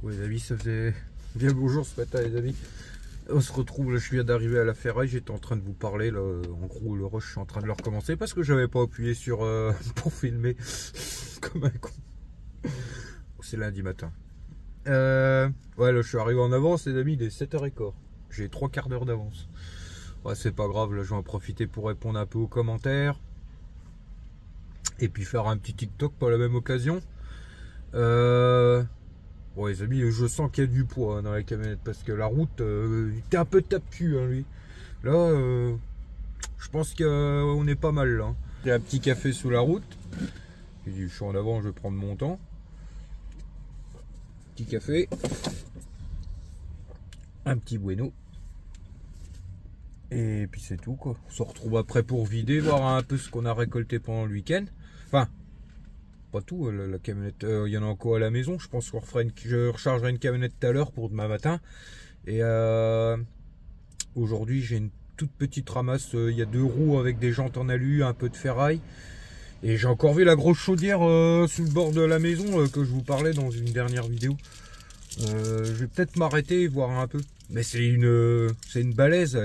Ouais les amis, ça faisait bien beau jour ce matin les amis. On se retrouve là, je viens d'arriver à la ferraille, j'étais en train de vous parler là, en gros le rush je suis en train de le recommencer parce que j'avais pas appuyé sur pour filmer comme un con. C'est lundi matin. Ouais là je suis arrivé en avance les amis, il est 7h15. J'ai 3/4 d'heure d'avance. Ouais c'est pas grave, là je vais en profiter pour répondre un peu aux commentaires. Et puis faire un petit TikTok pour la même occasion. Ouais les amis, je sens qu'il y a du poids hein, dans la camionnette parce que la route, il était un peu tape-cul hein, lui. Là, je pense qu'on est pas mal là. J'ai un petit café sous la route. Je suis en avant, je vais prendre mon temps. Petit café. Un petit bueno. Et puis c'est tout quoi. On se retrouve après pour vider, voir un peu ce qu'on a récolté pendant le week-end. Enfin, pas tout, la camionnette, il y en a encore à la maison. Je pense qu'on refera je rechargerai une camionnette tout à l'heure pour demain matin. Et aujourd'hui j'ai une toute petite ramasse. Il y a 2 roues avec des jantes en alu, un peu de ferraille. Et j'ai encore vu la grosse chaudière sous le bord de la maison que je vous parlais dans une dernière vidéo. Je vais peut-être m'arrêter et voir un peu. Mais c'est une balèze.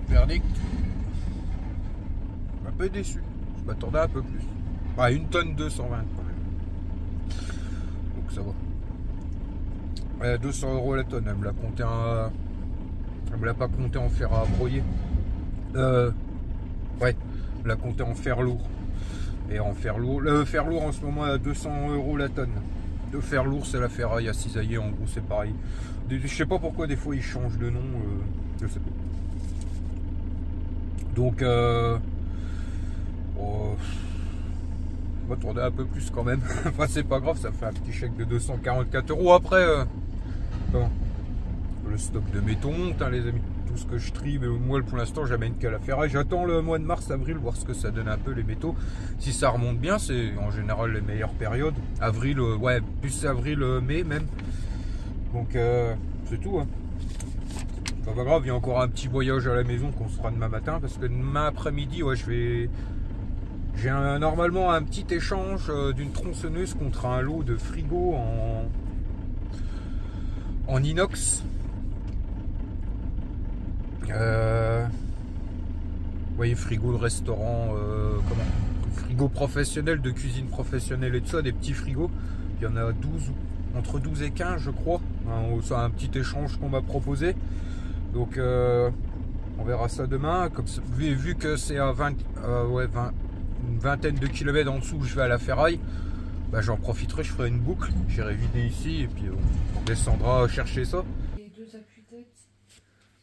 Verdict. Un peu déçu. Je m'attendais un peu plus. Ah, 1 tonne 220 quand même. Donc ça va. Ouais, 200 € la tonne. Elle me l'a compté en... Elle me l'a pas compté en fer à broyer. Ouais. Elle l'a compté en fer lourd. Et en fer lourd. Le fer lourd en ce moment à 200 € la tonne. Le fer lourd c'est la ferraille à cisailler. En gros c'est pareil. Je sais pas pourquoi des fois ils changent de nom. Je sais pas. Donc, oh, je m'attendais un peu plus quand même. Enfin, c'est pas grave, ça fait un petit chèque de 244 € après. Bon, le stock de métaux monte, hein, les amis. Tout ce que je trie, mais moi pour l'instant, j'amène qu'à la ferraille. J'attends le mois de mars, avril, voir ce que ça donne un peu les métaux. Si ça remonte bien, c'est en général les meilleures périodes. Avril, ouais, plus avril, mai même. Donc, c'est tout, hein. Pas grave, il y a encore un petit voyage à la maison qu'on se fera demain matin parce que demain après-midi, ouais, j'ai normalement un petit échange d'une tronçonneuse contre un lot de frigo en inox. Vous voyez, frigo de restaurant, frigo professionnel, de cuisine professionnelle et tout ça, des petits frigos. Il y en a 12, entre 12 et 15 je crois. C'est un petit échange qu'on m'a proposé. Donc on verra ça demain. Comme ça, vu que c'est à une vingtaine de kilomètres en dessous, je vais à la ferraille. Bah, j'en profiterai, je ferai une boucle. J'irai vider ici et puis on descendra chercher ça. Les 2 appuis-têtes.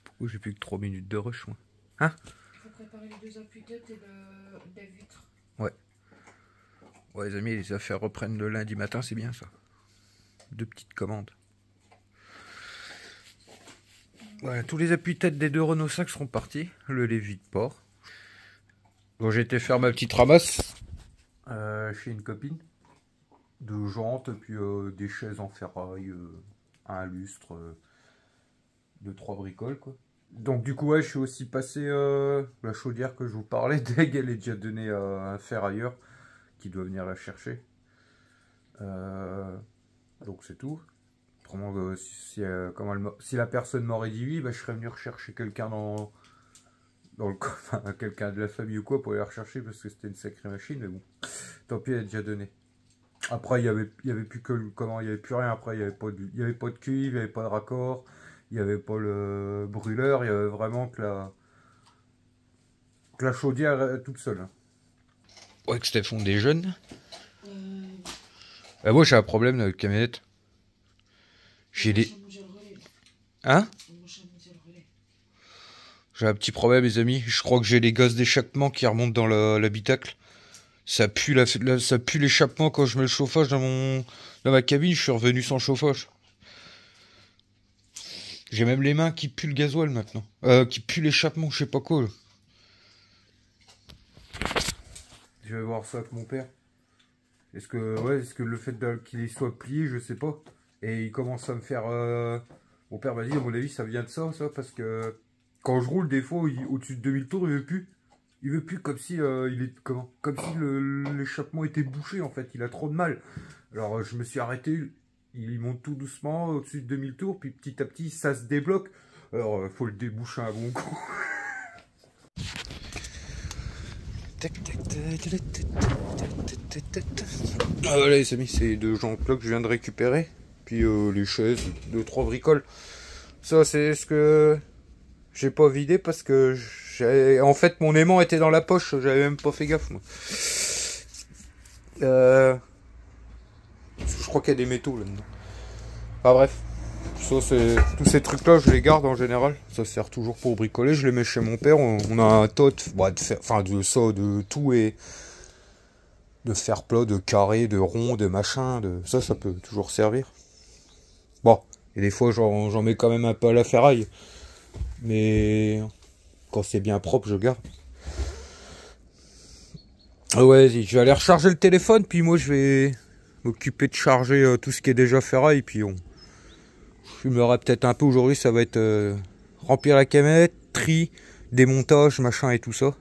Pourquoi j'ai plus que 3 minutes de rush, moi? Hein? Il faut préparer les 2 appuis-têtes et la vitre. Ouais. Ouais les amis, les affaires reprennent le lundi matin, c'est bien ça. 2 petites commandes. Voilà, tous les appuis-têtes des 2 Renault 5 seront partis. Le Lévy de port. Bon, j'ai été faire ma petite ramasse chez une copine. de jantes, puis des chaises en ferraille, un lustre, 2-3 bricoles quoi. Donc du coup ouais, je suis aussi passé la chaudière que je vous parlais, Deg, elle est déjà donnée à un ferrailleur qui doit venir la chercher. Donc c'est tout. Autrement, si la personne m'aurait dit oui, bah, je serais venu rechercher quelqu'un dans le enfin, quelqu'un de la famille ou quoi pour aller rechercher parce que c'était une sacrée machine, mais bon, tant pis, elle est déjà donnée. Après, il y avait plus que il y avait plus rien. Après, il y avait pas de cuivre, il y avait pas de raccord, il y avait pas le brûleur, il y avait vraiment que la chaudière toute seule. Hein. Ouais, que c'était fond des jeunes. Moi, j'ai un problème avec la camionnette. J'ai des. Hein? J'ai un petit problème, les amis. Je crois que j'ai les gaz d'échappement qui remontent dans l'habitacle. Ça pue ça pue l'échappement quand je mets le chauffage dans ma cabine. Je suis revenu sans chauffage. J'ai même les mains qui puent le gasoil maintenant. Qui puent l'échappement, je sais pas quoi. Là. Je vais voir ça avec mon père. Est-ce que le fait qu'il soit plié, je sais pas. Et il commence à me faire... Mon père m'a dit, à mon avis, ça vient de ça, parce que quand je roule, des fois, au-dessus de 2000 tours, il veut plus. Il veut plus comme si comme si l'échappement était bouché, en fait. Il a trop de mal. Alors, je me suis arrêté. Il monte tout doucement au-dessus de 2000 tours, puis petit à petit, ça se débloque. Alors, faut le déboucher un bon coup. Ah voilà les amis, c'est 2 jantes-là que je viens de récupérer. Puis les chaises, 2-3 bricoles. Ça c'est ce que j'ai pas vidé parce que en fait mon aimant était dans la poche, j'avais même pas fait gaffe moi. Je crois qu'il y a des métaux là-dedans. Enfin bref. Ça, tous ces trucs là je les garde en général. Ça sert toujours pour bricoler. Je les mets chez mon père. On a un tot de tout et de fer plat, de carré, de rond, de machin. Ça peut toujours servir. Bon, et des fois j'en mets quand même un peu à la ferraille. Mais quand c'est bien propre, je garde. Ah ouais, je vais aller recharger le téléphone. Puis moi je vais m'occuper de charger tout ce qui est déjà ferraille. Puis je fumerai peut-être un peu aujourd'hui, ça va être remplir la camionnette, tri, démontage, machin et tout ça.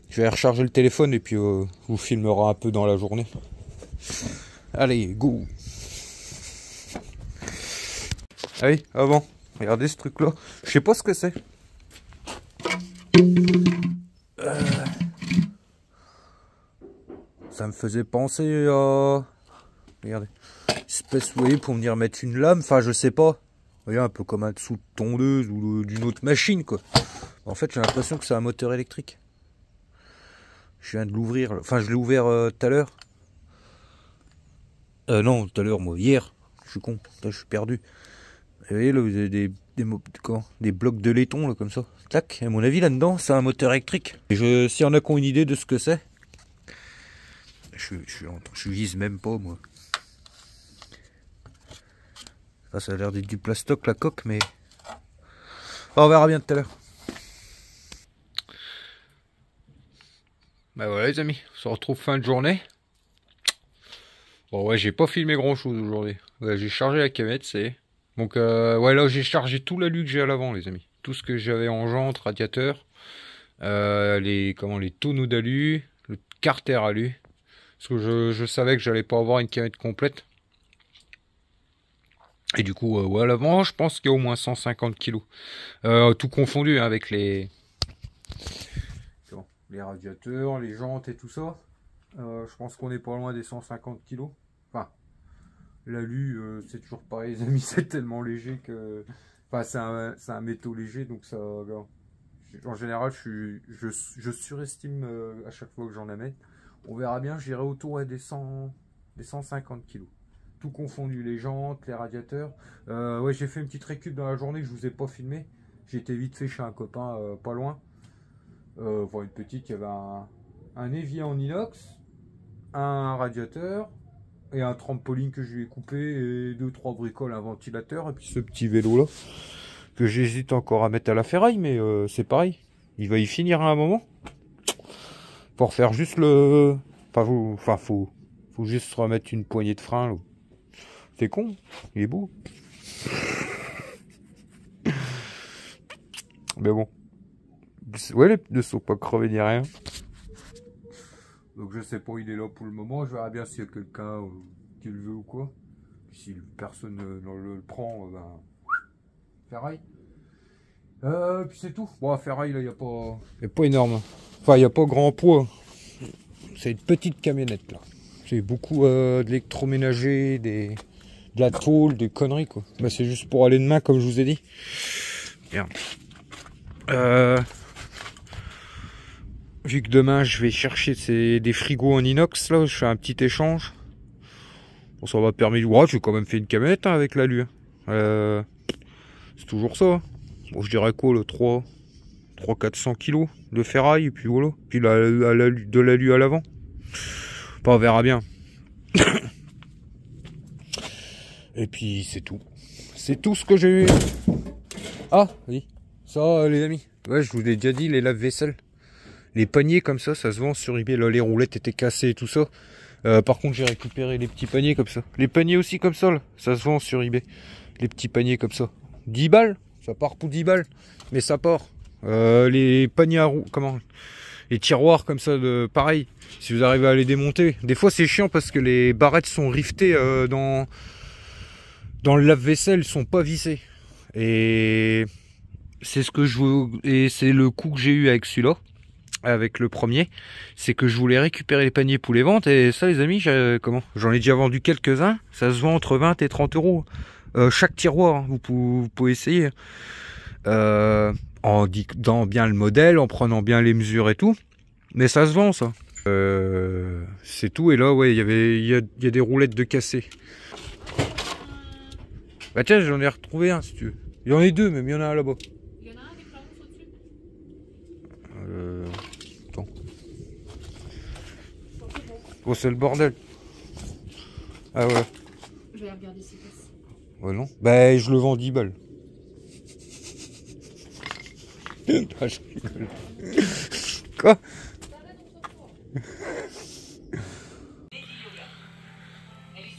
Je vais recharger le téléphone et puis je vous filmera un peu dans la journée. Allez, go! Allez, avant, regardez ce truc là. Je sais pas ce que c'est. Ça me faisait penser à... Regardez. Espèce, vous voyez, pour venir mettre une lame, enfin je sais pas. Vous voyez, un peu comme un dessous de tondeuse ou d'une autre machine quoi. En fait j'ai l'impression que c'est un moteur électrique. Je viens de l'ouvrir, enfin je l'ai ouvert tout à l'heure. Non, tout à l'heure moi, hier. Je suis con, je suis perdu. Vous voyez là, vous avez des blocs de laiton là comme ça. Clac, à mon avis là-dedans c'est un moteur électrique. Et s'il y en a qui ont une idée de ce que c'est. Je vise même pas moi. Ça a l'air d'être du plastoc la coque, mais on verra bien tout à l'heure. Bah voilà les amis, on se retrouve fin de journée. Bon ouais, j'ai pas filmé grand chose aujourd'hui. Ouais, j'ai chargé la camionnette, c'est... Donc ouais, là j'ai chargé tout l'alu que j'ai à l'avant les amis. Tout ce que j'avais en jante, radiateur, les tonneaux d'alu, le carter alu. Parce que je savais que j'allais pas avoir une camionnette complète. Et du coup, ouais, à l'avant, je pense qu'il y a au moins 150 kg. Tout confondu hein, avec les radiateurs, les jantes et tout ça. Je pense qu'on est pas loin des 150 kg. Enfin, l'alu, c'est toujours pareil, les amis, c'est tellement léger que... Enfin, c'est un métaux léger, donc ça... En général, je surestime à chaque fois que j'en amène. On verra bien, j'irai autour des 150 kg. Tout confondu, les jantes, les radiateurs. Ouais, j'ai fait une petite récup dans la journée que je vous ai pas filmé. J'ai été vite fait chez un copain pas loin. Enfin, une petite, il y avait un évier en inox, un radiateur et un trampoline que je lui ai coupé et 2-3 bricoles, un ventilateur et puis ce petit vélo là que j'hésite encore à mettre à la ferraille, mais c'est pareil. Il va y finir à un moment. Pour faire juste le... Enfin, faut Faut juste se remettre une poignée de frein là. C'est con, il est beau. Mais bon. Ouais, les pneus sont pas crevés ni rien. Donc je sais pas, il est là pour le moment. Je verrai bien s'il y a quelqu'un qui le veut ou quoi. Si personne ne le prend, ben ferraille. Puis c'est tout. Bon, ferraille là, il n'y a pas énorme. Enfin, il n'y a pas grand poids. C'est une petite camionnette là. C'est beaucoup d'électroménager, de la tôle, des conneries quoi. Bah, c'est juste pour aller demain comme je vous ai dit. Merde. Vu que demain je vais chercher des frigos en inox là, je fais un petit échange. Bon, ça m'a permis de voir, j'ai quand même fait une camionnette hein, avec l'alu. C'est toujours ça. Hein. Bon, je dirais quoi le 300-400 kg de ferraille et puis voilà. Puis de l'alu à l'avant. Enfin, on verra bien. Et puis c'est tout. C'est tout ce que j'ai eu. Ah oui. Ça les amis. Ouais, je vous l'ai déjà dit, les lave-vaisselle. Les paniers comme ça se vend sur eBay. Là, les roulettes étaient cassées et tout ça. Par contre, j'ai récupéré les petits paniers comme ça. Les paniers aussi comme ça, là. Ça se vend sur eBay. Les petits paniers comme ça. 10 balles. Ça part pour 10 balles. Mais ça part. Les paniers à roues. Comment? Les tiroirs comme ça, pareil. Si vous arrivez à les démonter. Des fois, c'est chiant parce que les barrettes sont rivetées dans le lave-vaisselle. Ils sont pas vissés. Et c'est ce que je veux. Et c'est le coup que j'ai eu avec celui-là. Avec le premier, c'est que je voulais récupérer les paniers pour les ventes et ça les amis, j'en ai déjà vendu quelques-uns, ça se vend entre 20 et 30 euros chaque tiroir, hein, vous pouvez essayer en dictant bien le modèle, en prenant bien les mesures et tout, mais ça se vend ça. C'est tout. Et là ouais, il y a des roulettes de cassé. Bah tiens, j'en ai retrouvé un si tu veux. Il y en a deux même, il y en a un là-bas. Il y en a un avec la mousse au-dessus. Attends. Oh, c'est le bordel. Ah ouais. Je vais regarder si passe. Ouais, non. Bah, je le vends 10 balles. Ah, je rigole. Quoi?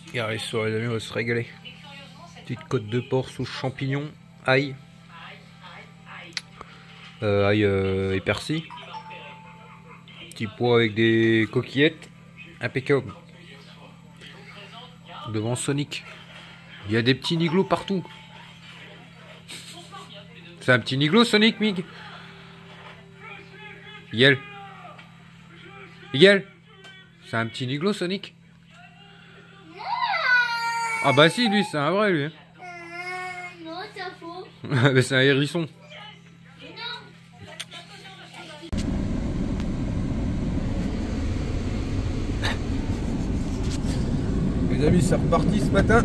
Regardez sur les amis, on va se régaler. Petite côte de porc sous champignons, ail. Ail et persil. Petit pois avec des coquillettes. Impeccable. Devant Sonic. Il y a des petits niglos partout. C'est un petit niglo Sonic, Mig. Yel. Yel. C'est un petit niglo Sonic. Ah bah si, lui, c'est un vrai, lui. Non, c'est un faux. Mais c'est un hérisson. Les amis, c'est reparti ce matin.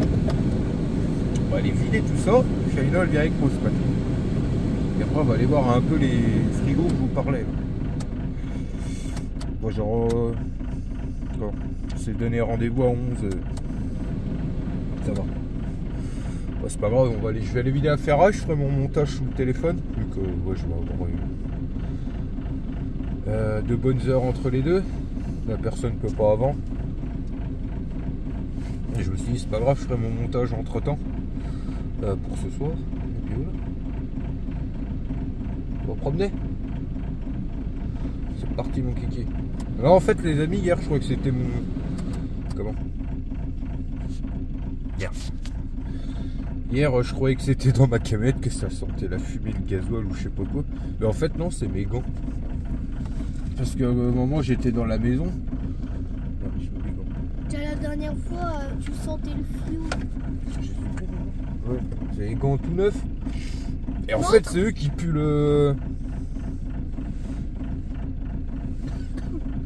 On va aller vider tout ça. Shaina, elle vient avec moi ce matin. Et après, on va aller voir un peu les frigos que je vous parlais. Bon, genre, bon, on s'est donné rendez-vous à 11. Ça va. Bon, c'est pas grave, je vais aller vider un ferrage. Je ferai mon montage sous le téléphone. Vu que ouais, je vais avoir de bonnes heures entre les deux. La personne ne peut pas avant. Et je me suis dit, c'est pas grave, je ferai mon montage entre temps pour ce soir. Et puis voilà. On va promener. C'est parti, mon kiki. Alors, en fait, les amis, hier, je crois que c'était mon. Comment? Hier, je croyais que c'était dans ma camionnette que ça sentait la fumée, le gasoil ou je sais pas quoi. Mais en fait, non, c'est mes gants. Parce qu'à un moment, j'étais dans la maison. La dernière fois, tu sentais le fluo. Ouais, c'est les gants tout neufs. Et en Non, fait, c'est eux qui puent le.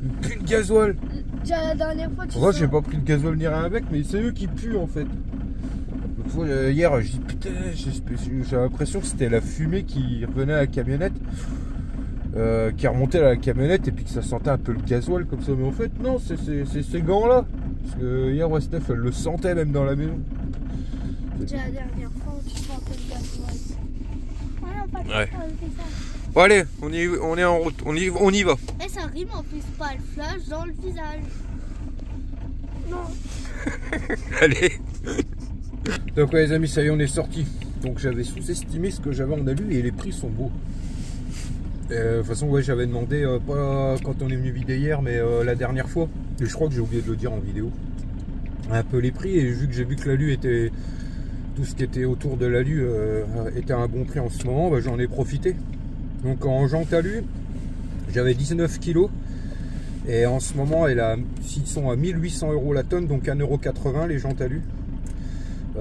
Ils puent le gasoil. Déjà la dernière fois, tu Moi, sens... j'ai pas pris le gasoil ni rien avec, mais c'est eux qui puent en fait. L'autre fois, hier, je dis putain, j'ai l'impression que c'était la fumée qui revenait à la camionnette. Qui remontait à la camionnette et puis que ça sentait un peu le gasoil comme ça. Mais en fait, non, c'est ces gants-là. Parce que hier, ouais, Steph, elle le sentait même dans la maison. Déjà la dernière fois, tu sentais le gasoil. Ah non, pas Ouais. ça, elle fait ça. Bon, allez, on est en route, on y va. Et ça rime en plus, pas le flash dans le visage. Non. Allez. Donc ouais les amis, ça y est, on est sorti. Donc j'avais sous-estimé ce que j'avais en alu et les prix sont beaux. De toute façon ouais, j'avais demandé, pas quand on est venu vider hier, mais la dernière fois. Et je crois que j'ai oublié de le dire en vidéo. Un peu les prix, et vu que j'ai vu que l'alu était... Tout ce qui était autour de l'alu était à un bon prix en ce moment, bah, j'en ai profité. Donc en jante alu, j'avais 19 kg. Et en ce moment, ils sont à 1800 € la tonne, donc 1,80 € les jantes alu.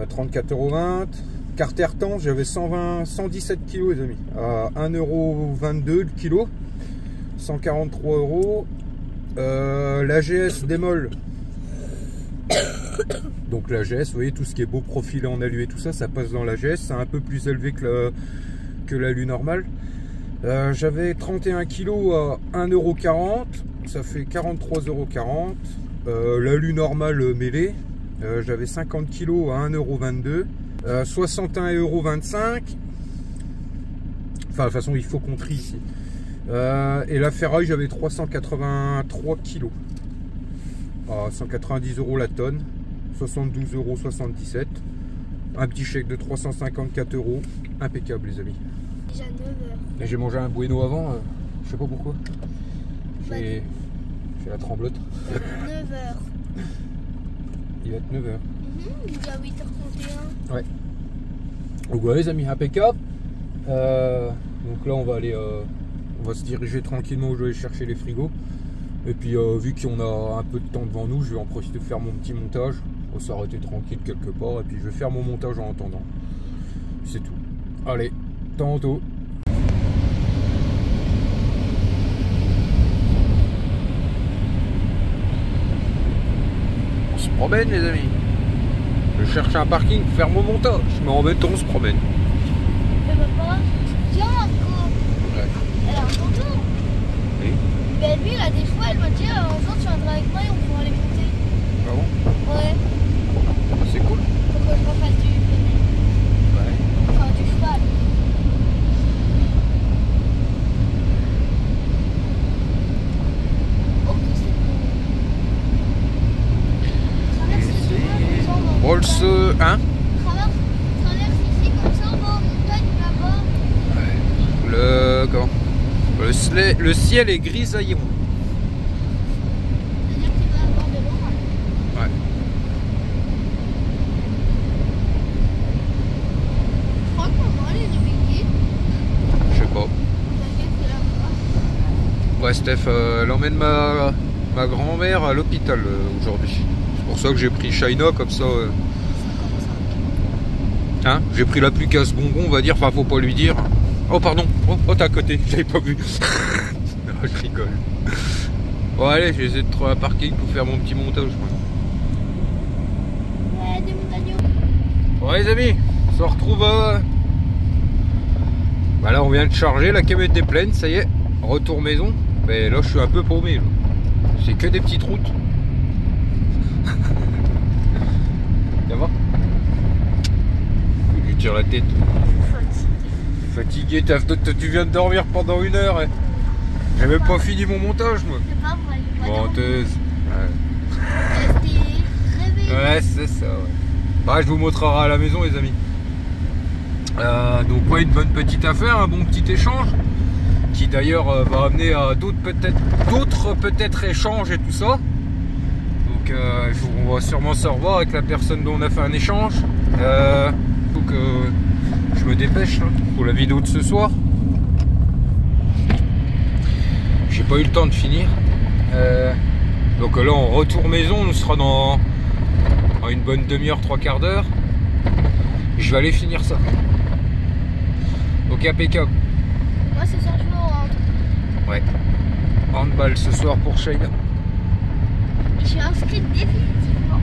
34,20 €. Carter temps, j'avais 117 kg les amis. À 1,22 € le kilo. 143 €. L'AGS démol. Donc l'AGS, vous voyez, tout ce qui est beau profilé en alu et tout ça, ça passe dans l'AGS. C'est un peu plus élevé que l'alu normal. J'avais 31 kg à 1,40 €. Ça fait 43,40 €. L'alu normal mêlé, j'avais 50 kg à 1,22 €. 61,25 €. Enfin, de toute façon, il faut qu'on trie ici. Et la ferraille, j'avais 383 kg. À 190 € la tonne. 72,77 €. Un petit chèque de 354 €. Impeccable, les amis. Déjà 9h. J'ai mangé un bueno avant, je sais pas pourquoi. J'ai la tremblote. 9h. Il va être 9h. Il est à 8h31. Ouais. Donc voilà les amis, impeccable. Donc là on va aller, on va se diriger tranquillement où je vais aller chercher les frigos. Et puis vu qu'on a un peu de temps devant nous, je vais en profiter de faire mon petit montage. On va s'arrêter tranquille quelque part et puis je vais faire mon montage en attendant. C'est tout. Allez, tantôt. On se promène les amis. Je cherche un parking pour faire mon montage. Mais en même temps on se promène. Mais papa, tiens encore. Ouais. Elle a un tonton. Oui. Ben lui, il a des fois, elle m'a dit un jour tu viendras avec moi et on pourra les monter. Ah bon? Ouais. C'est cool. Pour que je refasse du poney. Ouais. Enfin, du cheval. Oh, que c'est beau. Traverse ici, comme ça, on va en Rolls, montagne. hein? Traverse ici, comme ça, on va en montagne là-bas. Comment? Le ciel est grisaillé. C'est-à-dire qu'il va y avoir de l'orage. Ouais. Je crois qu'on va aller réveiller. Je sais pas. T'inquiète, c'est là-bas. Ouais, Steph, elle emmène ma grand-mère à l'hôpital aujourd'hui. C'est pour ça que j'ai pris China comme ça. Hein? J'ai pris la plus casse bonbon, on va dire. Enfin, faut pas lui dire. Oh, pardon. Oh, t'es à côté. J'avais pas vu. Non, je rigole. Bon, allez, je vais essayer de trouver un parking pour faire mon petit montage. Ouais, des montagnes. Bon, les amis, on se retrouve. Bah là, on vient de charger. La camionnette est pleine. Ça y est. Retour maison. Mais là, je suis un peu paumé. C'est que des petites routes. Ça va? Je lui tire la tête. Fatigué, tu viens de dormir pendant 1 heure. Hein. J'ai même pas fini mon montage, moi. C'est pas vrai, j'ai pas Menteuse. dormi. Ouais, c'est ça. Ouais. Bah, je vous montrerai à la maison, les amis. Donc, ouais, une bonne petite affaire, un bon petit échange. Qui d'ailleurs va amener à d'autres peut-être échanges et tout ça. Donc, on va sûrement se revoir avec la personne dont on a fait un échange. Donc, je me dépêche là, pour la vidéo de ce soir. J'ai pas eu le temps de finir. Donc là on retourne maison, on sera dans une bonne demi-heure, 3/4 d'heure. Je vais aller finir ça. Donc impeccable. Moi c'est ça, je vais au hand. Ouais. Handball ce soir pour Shaina. Je suis inscrite définitivement.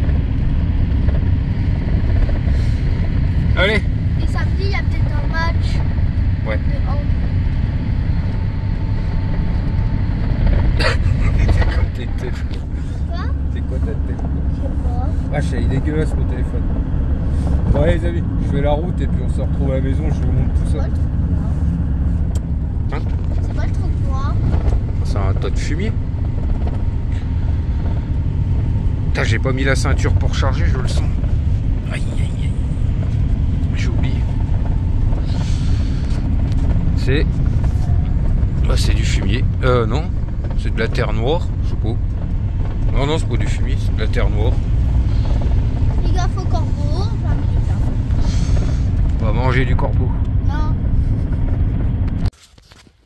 Allez. Et samedi il y a peut-être un match Ouais. de hand. C'est quoi tes têtes? Quoi? C'est quoi ta tête? Je sais pas. Ah, il est dégueulasse mon téléphone. Bon allez les amis, je fais la route et puis on se retrouve à la maison, je vous montre tout C'est ça. quoi le truc noir? Hein? C'est quoi le truc noir? C'est un tas de fumier. Putain, j'ai pas mis la ceinture pour charger, je le sens. Aïe aïe aïe. J'ai oublié. C'est... Bah, c'est du fumier. Non. C'est de la terre noire, je sais pas. Non, non, c'est pas du fumier, c'est de la terre noire. Fais gaffe au corbeau, plein milieu de là. On va manger du corbeau. Non.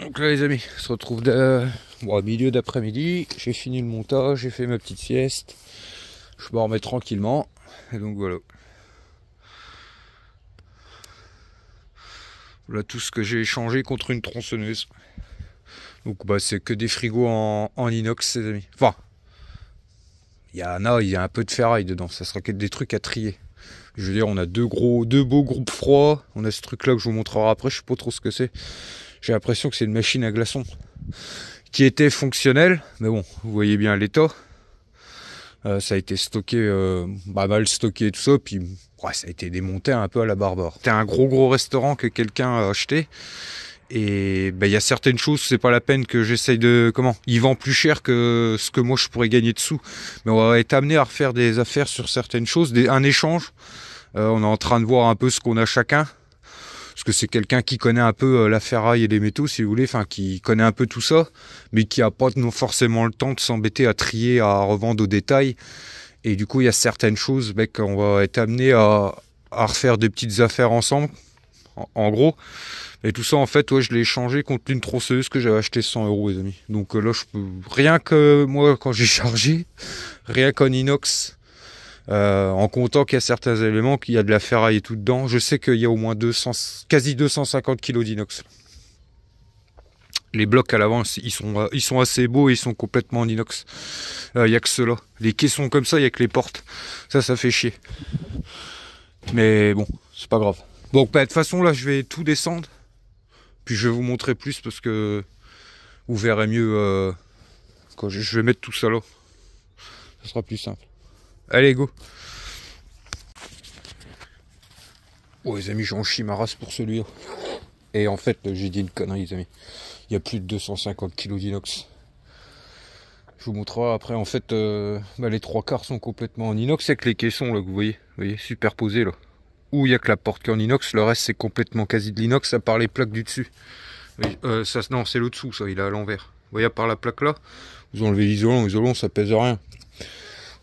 Donc là les amis, on se retrouve au milieu d'après-midi. J'ai fini le montage, j'ai fait ma petite sieste. Je me remets tranquillement. Et donc voilà. Voilà tout ce que j'ai échangé contre une tronçonneuse. Donc bah c'est que des frigos en inox les amis. Enfin, il y a un peu de ferraille dedans, ça sera que des trucs à trier. Je veux dire, on a deux beaux groupes froids. On a ce truc là que je vous montrerai après, je sais pas trop ce que c'est. J'ai l'impression que c'est une machine à glaçons qui était fonctionnelle, mais bon, vous voyez bien l'état. Ça a été stocké, mal stocké et tout ça, puis ouais, ça a été démonté un peu à la barbare. C'était un gros restaurant que quelqu'un a acheté. Et il y a certaines choses, c'est pas la peine que j'essaye de... Il vend plus cher que ce que moi je pourrais gagner dessous. Mais on va être amené à refaire des affaires sur certaines choses, un échange. On est en train de voir un peu ce qu'on a chacun. Parce que c'est quelqu'un qui connaît un peu la ferraille et les métaux, si vous voulez, enfin qui connaît un peu tout ça, mais qui a pas forcément le temps de s'embêter à trier, à revendre au détail. Et du coup, il y a certaines choses qu'on va être amené à refaire des petites affaires ensemble, en gros. Et tout ça, en fait, ouais, je l'ai échangé contre une tronçonneuse que j'avais acheté 100 € les amis. Donc là, je peux rien que moi, quand j'ai chargé, rien qu'en inox, en comptant qu'il y a certains éléments, qu'il y a de la ferraille et tout dedans, je sais qu'il y a au moins quasi 250 kg d'inox. Les blocs à l'avant, ils sont assez beaux et ils sont complètement en inox. Il n'y a que ceux-là. Les caissons comme ça, il n'y a que les portes. Ça fait chier. Mais bon, c'est pas grave. Donc de toute façon, là, je vais tout descendre. Puis je vais vous montrer plus parce que vous verrez mieux quand je vais mettre tout ça là. Ce sera plus simple. Allez, go. Oh les amis, j'en chie ma race pour celui-là. Et en fait, j'ai dit une connerie les amis. Il y a plus de 250 kg d'inox. Je vous montrerai après. En fait, les trois quarts sont complètement en inox avec les caissons là que vous voyez superposés là. Où il n'y a que la porte qui est en inox, le reste c'est complètement quasi de l'inox, à part les plaques du dessus. Non, c'est le dessous, ça, il est à l'envers. Vous voyez, à part la plaque là, vous enlevez l'isolant, ça pèse rien.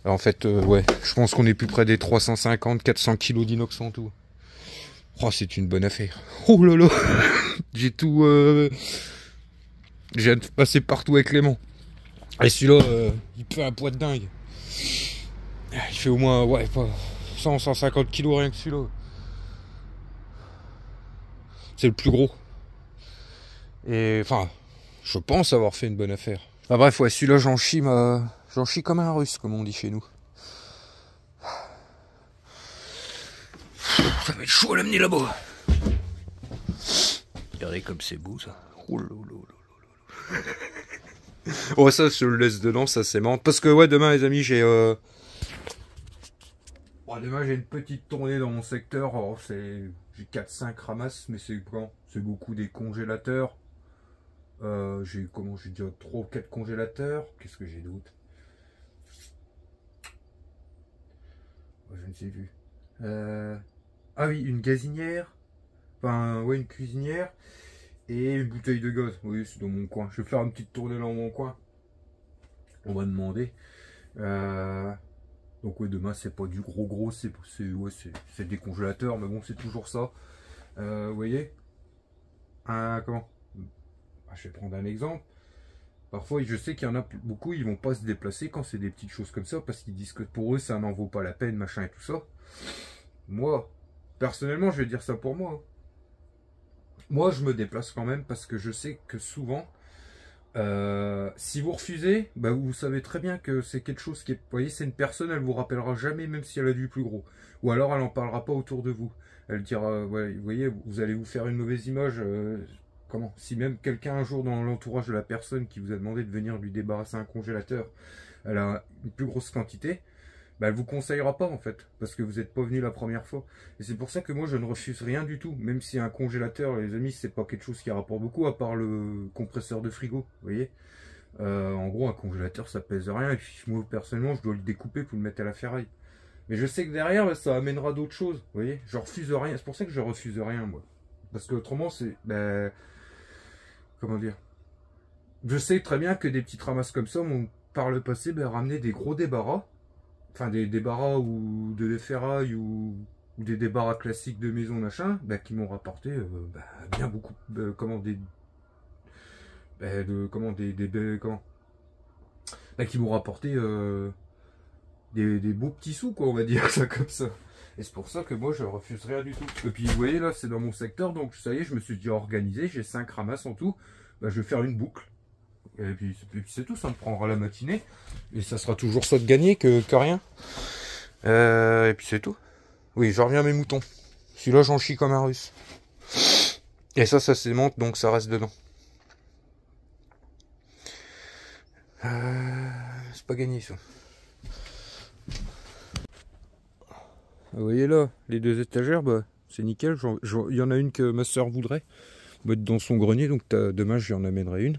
Alors, en fait, ouais, je pense qu'on est plus près des 350-400 kg d'inox en tout. Oh, c'est une bonne affaire. Oh là là, j'ai tout... J'ai passé partout avec Clément. Et celui-là, il fait un poids de dingue. Il fait au moins, ouais, pas 100-150 kg rien que celui-là. C'est le plus gros. Et enfin, je pense avoir fait une bonne affaire. Enfin bref, ouais, celui-là, j'en chie comme un russe, comme on dit chez nous. Ça va être chaud à l'amener là-bas. Regardez comme c'est beau ça. Oh là là là là. Oh ça, je le laisse dedans, ça c'est marrant. Parce que ouais, demain les amis, j'ai demain j'ai une petite tournée dans mon secteur. Alors j'ai 4-5 ramasses, mais c'est beaucoup des congélateurs. J'ai déjà 3 ou 4 congélateurs. Qu'est-ce que j'ai d'autre? Je ne sais plus. Ah oui, une gazinière. Enfin, ouais, une cuisinière. Et une bouteille de gaz. Oui, c'est dans mon coin. Je vais faire une petite tournée dans mon coin. On va demander. Donc ouais, demain c'est pas du gros, c'est des congélateurs, mais bon, c'est toujours ça. Vous voyez, je vais prendre un exemple. Parfois, je sais qu'il y en a beaucoup, ils vont pas se déplacer quand c'est des petites choses comme ça, parce qu'ils disent que pour eux, ça n'en vaut pas la peine, machin et tout ça. Moi, personnellement, je vais dire ça pour moi. Moi, je me déplace quand même, parce que je sais que souvent, si vous refusez, vous savez très bien que c'est quelque chose qui est... Vous voyez, c'est une personne, elle vous rappellera jamais, même si elle a du plus gros. Ou alors, elle en parlera pas autour de vous. Elle dira, ouais, vous voyez, vous allez vous faire une mauvaise image. Si même quelqu'un un jour dans l'entourage de la personne qui vous a demandé de venir lui débarrasser un congélateur, elle a une plus grosse quantité, elle vous conseillera pas en fait, parce que vous n'êtes pas venu la première fois. Et c'est pour ça que moi je ne refuse rien du tout, même si un congélateur, les amis, c'est pas quelque chose qui rapporte beaucoup, à part le compresseur de frigo, vous voyez. En gros, un congélateur, ça pèse rien. Et puis, moi, personnellement, je dois le découper pour le mettre à la ferraille. Mais je sais que derrière, ça amènera d'autres choses. Vous voyez, je refuse rien. C'est pour ça que je refuse rien, moi. Parce que autrement, c'est... Ben, comment dire? Je sais très bien que des petites ramasses comme ça m'ont, par le passé, ramené des gros débarras. Enfin, des débarras ou de ferraille ou des débarras classiques de maison, machin, qui m'ont rapporté bien beaucoup. Comment des... qui m'ont rapporté des beaux petits sous, quoi, on va dire ça comme ça. Et c'est pour ça que moi je refuse rien du tout. Et puis vous voyez là, c'est dans mon secteur, donc ça y est, je me suis déjà organisé, j'ai 5 ramasses en tout. Je vais faire une boucle. Et puis c'est tout, ça me prendra la matinée. Et ça sera toujours ça de gagner que rien. Et puis c'est tout. Oui, je reviens à mes moutons. Celui-là, j'en chie comme un russe. Et ça s'aimente, donc ça reste dedans. C'est pas gagné ça. Vous voyez là, les 2 étagères, c'est nickel. Il y en a une que ma soeur voudrait mettre dans son grenier, donc demain j'y en amènerai une.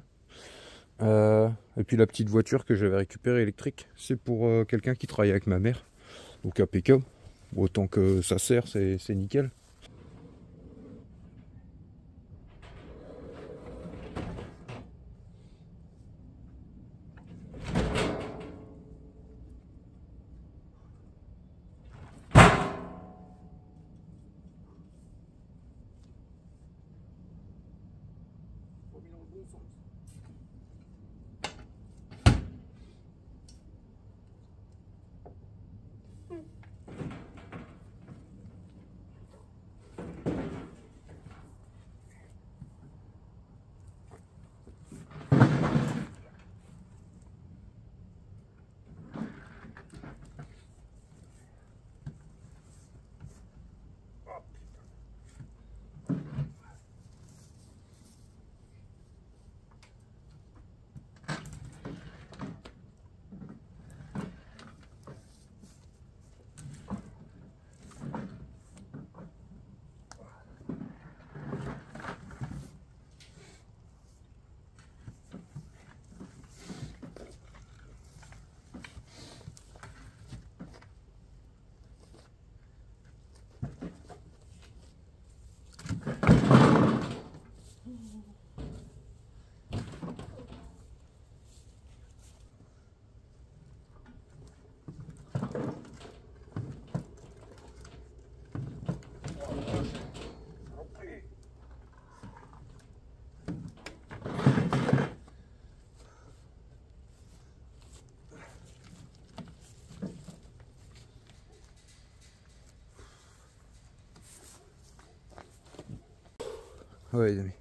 Et puis la petite voiture que j'avais récupérée électrique, c'est pour quelqu'un qui travaille avec ma mère. Donc impeccable. Autant que ça sert, c'est nickel. Ouais les amis,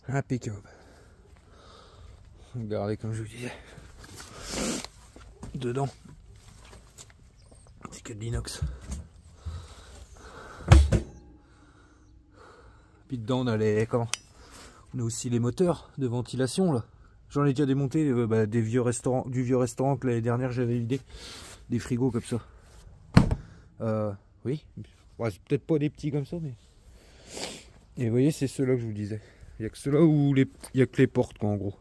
impeccable. Regardez comme je vous disais, dedans c'est que de l'inox. Puis dedans on a on a aussi les moteurs de ventilation là. J'en ai déjà démonté du vieux restaurant que l'année dernière j'avais vidé, des frigos comme ça. Oui, ouais, c'est peut-être pas des petits comme ça, mais... Et vous voyez, c'est ceux-là que je vous disais. Il n'y a que ceux-là où il n'y a que les portes, quoi, en gros.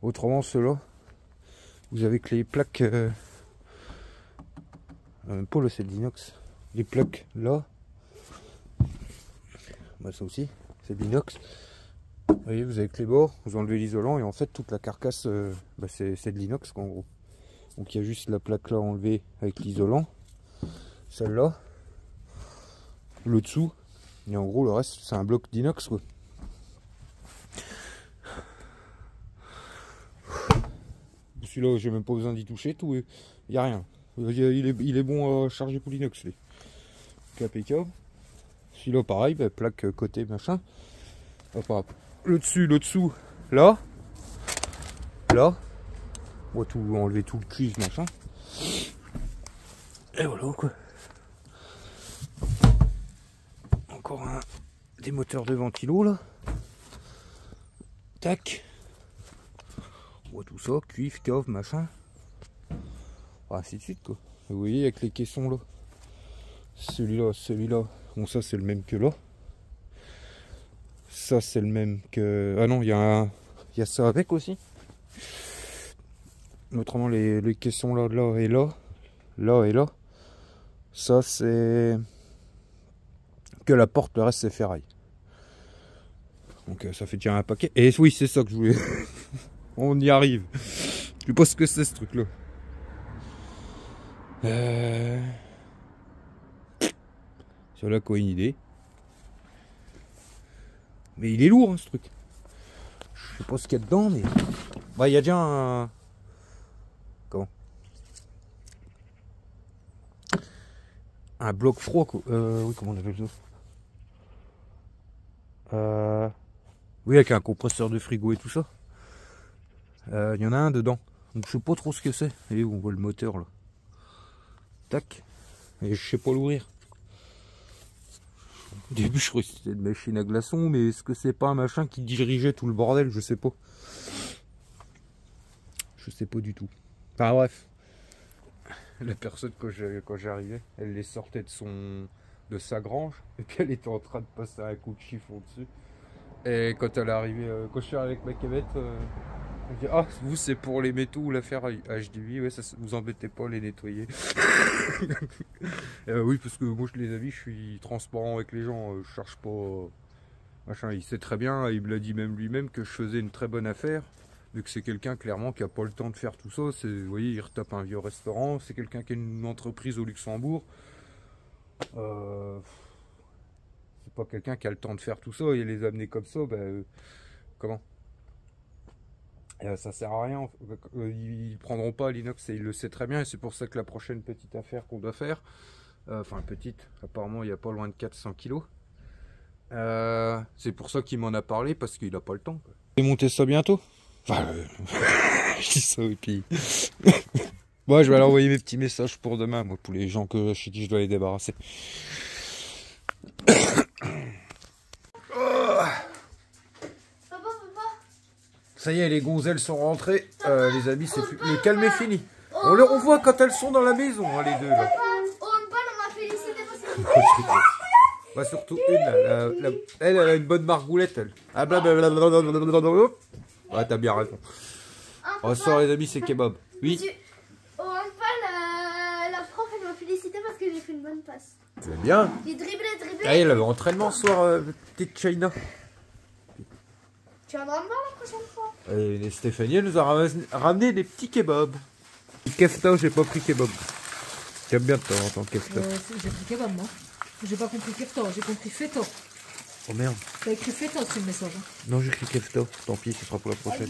Autrement, ceux-là, vous avez que les plaques... même pas là, c'est de l'inox. Les plaques là. Ça aussi, c'est de l'inox. Vous voyez, vous avez que les bords, vous enlevez l'isolant et en fait, toute la carcasse, c'est de l'inox, quoi, en gros. Donc il y a juste la plaque là enlevée avec l'isolant. Celle-là. Le dessous. Et en gros, le reste, c'est un bloc d'inox, quoi. Celui-là, j'ai même pas besoin d'y toucher, tout. Il n'y a rien. Il est bon à charger pour l'inox, lui. Impeccable. Celui-là, pareil, plaque côté, machin. Hop, hop. Le dessous, là. Là. On va tout enlever, tout le cuivre, machin. Et voilà, quoi. Encore des moteurs de ventilo là. Tac. On voit tout ça, cuivre, cave, machin. Ainsi de suite quoi. Et vous voyez avec les caissons là. Celui-là. Bon ça c'est le même que là. Ça c'est le même que. Ah non, il y a ça avec aussi. Autrement, les caissons là et là, là et là, ça c'est que la porte, le reste c'est ferraille. Donc ça fait déjà un paquet. Et oui, c'est ça que je voulais. On y arrive. Je sais pas ce que c'est ce truc là. C'est là quoi une idée. Mais il est lourd hein, ce truc. Je sais pas ce qu'il y a dedans, mais. Bah il y a déjà un. Comment? Un bloc froid quoi. Oui, comment on appelle ça? Oui, avec un compresseur de frigo et tout ça. Il y en a un dedans. Donc je sais pas trop ce que c'est. Et on voit le moteur là. Tac. Et je sais pas l'ouvrir. Au début je croyais que c'était une machine à glaçons, mais est-ce que c'est pas un machin qui dirigeait tout le bordel? Je sais pas. Je sais pas du tout. Enfin bref. La personne quand j'arrivais, elle les sortait de sa grange. Et puis elle était en train de passer un coup de chiffon dessus. Et quand elle est arrivée, quand je suis arrivé avec ma cavette, elle dit ah vous c'est pour les métaux ou la ferraille. Ah je dis oui ouais ça vous embêtez pas les nettoyer. Oui parce que moi je les avis, je suis transparent avec les gens, je cherche pas machin. Il sait très bien, il me l'a dit même lui-même que je faisais une très bonne affaire. Vu que c'est quelqu'un clairement qui a pas le temps de faire tout ça. Vous voyez il retape un vieux restaurant, c'est quelqu'un qui a une entreprise au Luxembourg. C'est pas quelqu'un qui a le temps de faire tout ça et les amener comme ça, comment ça sert à rien. Ils prendront pas l'inox et il le sait très bien et c'est pour ça que la prochaine petite affaire qu'on doit faire, enfin petite, apparemment il n'y a pas loin de 400 kilos, c'est pour ça qu'il m'en a parlé parce qu'il a pas le temps. Je vais monter ça bientôt. Enfin, je dis ça et puis moi je vais aller envoyer mes petits messages pour demain, moi, pour les gens chez qui je dois les débarrasser. Ça y est, les gonzelles sont rentrées. Les amis, c'est plus... Le calme est fini. On voit quand elles sont dans la maison, hein, les deux. Là. On m'a félicité parce que... Bah, surtout une. Elle a une bonne margoulette, elle. Ah, blablabla. Ouais, t'as bien raison. On sort, les amis, c'est kebab. Oui. Au handball, la prof, elle m'a félicité parce que j'ai fait une bonne passe. C'est bien. J'ai dribblé. Ah, elle avait entraînement ce soir, petite China. Tu viendras me voir la prochaine fois. Et Stéphanie, elle nous a ramené des petits kebabs. Kefta, j'ai pas pris kebab. J'aime bien de temps en temps kefta. J'ai pris kebab, moi. J'ai pas compris kefta, j'ai compris feta. Oh merde. T'as écrit feta sur le message. Hein. Non, j'ai écrit kefta. Tant pis, ce sera pour la prochaine.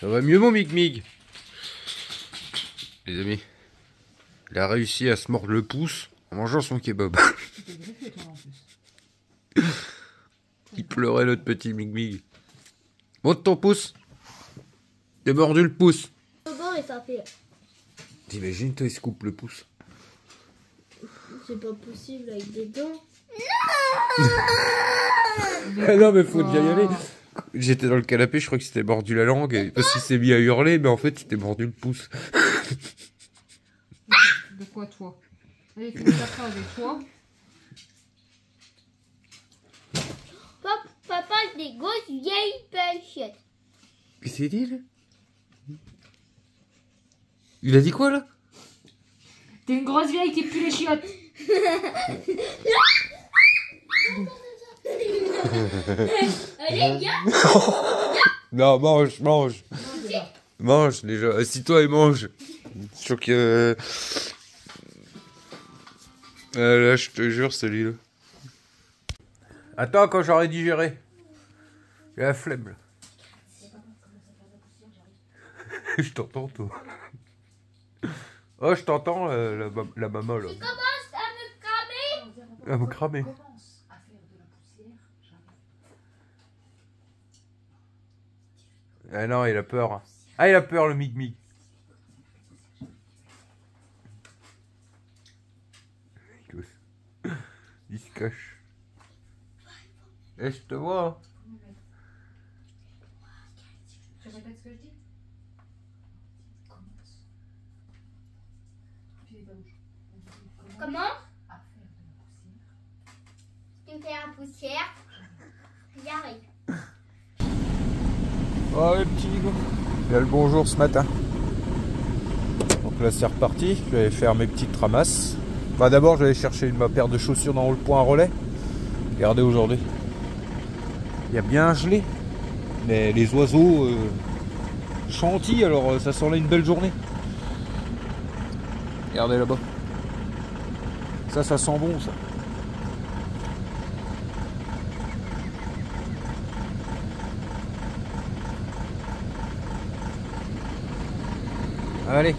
Ça va mieux, mon mig-mig. Les amis, il a réussi à se mordre le pouce en mangeant son kebab. Il pleurait, notre petit mig-mig. Monte ton pouce. T'es mordu le pouce. T'imagines, toi, il se coupe le pouce. C'est pas possible avec des dents. Ah non, mais faut déjà y aller. J'étais dans le canapé, je crois que c'était mordu la langue. Et parce qu'il s'est mis à hurler, mais en fait, il était mordu le pouce. De quoi, toi? Allez, tu mets ta phrase avec toi. Papa, des grosses vieilles pêchettes. Qu'est-ce qu'il dit, là? Il a dit quoi, là? T'es une grosse vieille qui pue les chiottes. Allez, viens. Non, mange. Mange, déjà. Assis-toi et mange. Je crois que... là, je te jure, celui-là. Attends, quand j'aurai digéré. J'ai la flemme, là. Je t'entends, toi. Oh, je t'entends, la maman, là. Tu commences à me cramer. À me cramer. Ah non, il a peur. Ah, il a peur, le mig-mig. Il se cache. Eh, je te vois. Tu répètes ce que je dis? Comment? Tu me fais la poussière. J'y arrive. Oh, le petit Nico. Bien le bonjour ce matin. Donc là c'est reparti, je vais faire mes petites ramasses. Enfin, d'abord je vais aller chercher ma paire de chaussures dans le point relais. Regardez aujourd'hui. Il y a bien gelé. Mais les oiseaux chantillent, alors ça sent là une belle journée. Regardez là-bas. Ça sent bon ça. Allez,